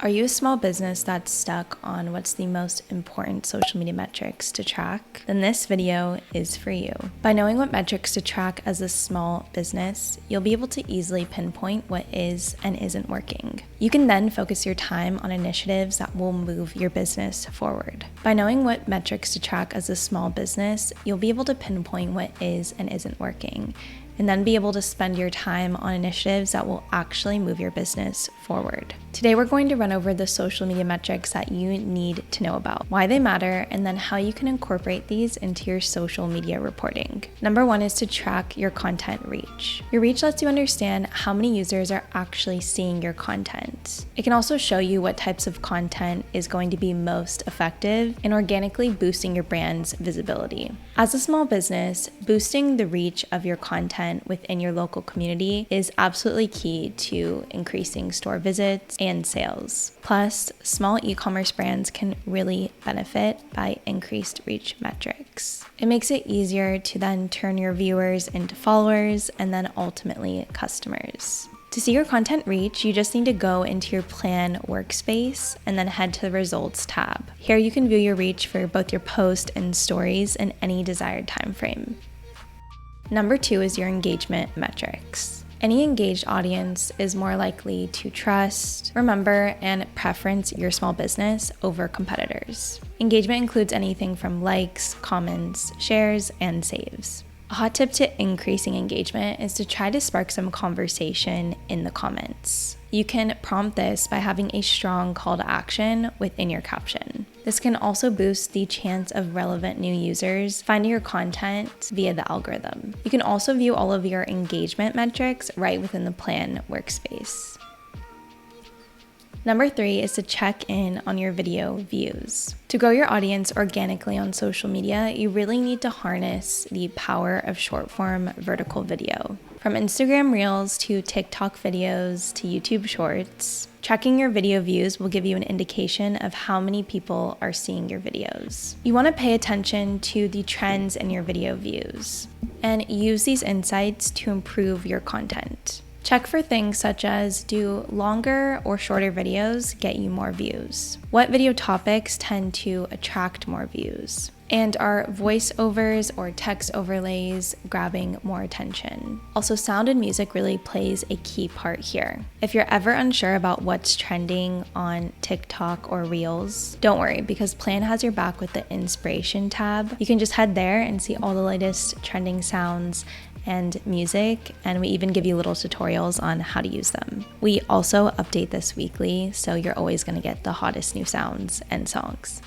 Are you a small business that's stuck on what's the most important social media metrics to track? Then this video is for you. By knowing what metrics to track as a small business, you'll be able to easily pinpoint what is and isn't working. You can then focus your time on initiatives that will move your business forward. By knowing what metrics to track as a small business, you'll be able to pinpoint what is and isn't working, and then be able to spend your time on initiatives that will actually move your business forward. Today, we're going to run over the social media metrics that you need to know about, why they matter, and then how you can incorporate these into your social media reporting. Number one is to track your content reach. Your reach lets you understand how many users are actually seeing your content. It can also show you what types of content is going to be most effective in organically boosting your brand's visibility. As a small business, boosting the reach of your content within your local community is absolutely key to increasing store visits and sales. Plus, small e-commerce brands can really benefit by increased reach metrics. It makes it easier to then turn your viewers into followers and then ultimately customers. To see your content reach, you just need to go into your Plann workspace and then head to the Results tab. Here you can view your reach for both your post and stories in any desired time frame. Number two is your engagement metrics. Any engaged audience is more likely to trust, remember, and preference your small business over competitors. Engagement includes anything from likes, comments, shares, and saves. A hot tip to increasing engagement is to try to spark some conversation in the comments. You can prompt this by having a strong call to action within your caption. This can also boost the chance of relevant new users finding your content via the algorithm. You can also view all of your engagement metrics right within the Plann workspace. Number three is to check in on your video views. To grow your audience organically on social media, you really need to harness the power of short-form vertical video. From Instagram Reels to TikTok videos to YouTube Shorts, tracking your video views will give you an indication of how many people are seeing your videos. You want to pay attention to the trends in your video views and use these insights to improve your content. Check for things such as, do longer or shorter videos get you more views? What video topics tend to attract more views? And are voiceovers or text overlays grabbing more attention? Also, sound and music really plays a key part here. If you're ever unsure about what's trending on TikTok or Reels, don't worry, because Plann has your back with the Inspiration tab. You can just head there and see all the latest trending sounds and music, and we even give you little tutorials on how to use them. We also update this weekly, so you're always going to get the hottest new sounds and songs.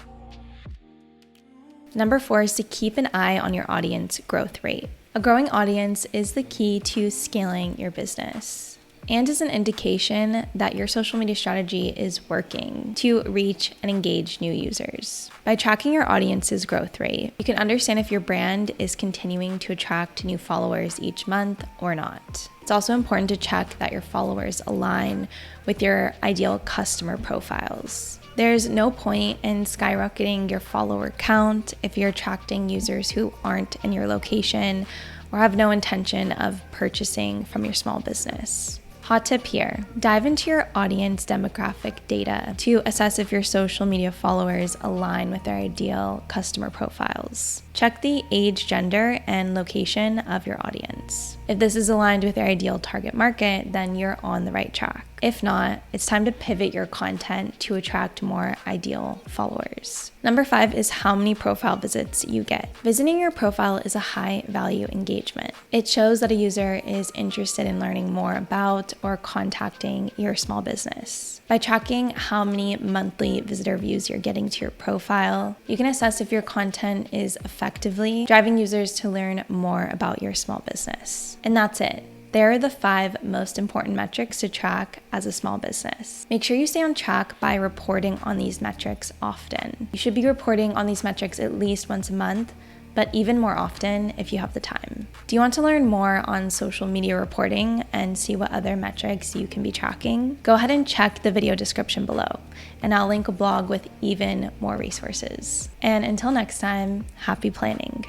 Number four is to keep an eye on your audience growth rate. A growing audience is the key to scaling your business and is an indication that your social media strategy is working to reach and engage new users. By tracking your audience's growth rate, you can understand if your brand is continuing to attract new followers each month or not. It's also important to check that your followers align with your ideal customer profiles. There's no point in skyrocketing your follower count if you're attracting users who aren't in your location or have no intention of purchasing from your small business. Hot tip here, dive into your audience demographic data to assess if your social media followers align with their ideal customer profiles. Check the age, gender, and location of your audience. If this is aligned with your ideal target market, then you're on the right track. If not, it's time to pivot your content to attract more ideal followers. Number five is how many profile visits you get. Visiting your profile is a high value engagement. It shows that a user is interested in learning more about or contacting your small business. By tracking how many monthly visitor views you're getting to your profile, you can assess if your content is effectively driving users to learn more about your small business. And that's it. There are the 5 most important metrics to track as a small business. Make sure you stay on track by reporting on these metrics often. You should be reporting on these metrics at least once a month, but even more often if you have the time. Do you want to learn more on social media reporting and see what other metrics you can be tracking? Go ahead and check the video description below, and I'll link a blog with even more resources. And until next time, happy planning.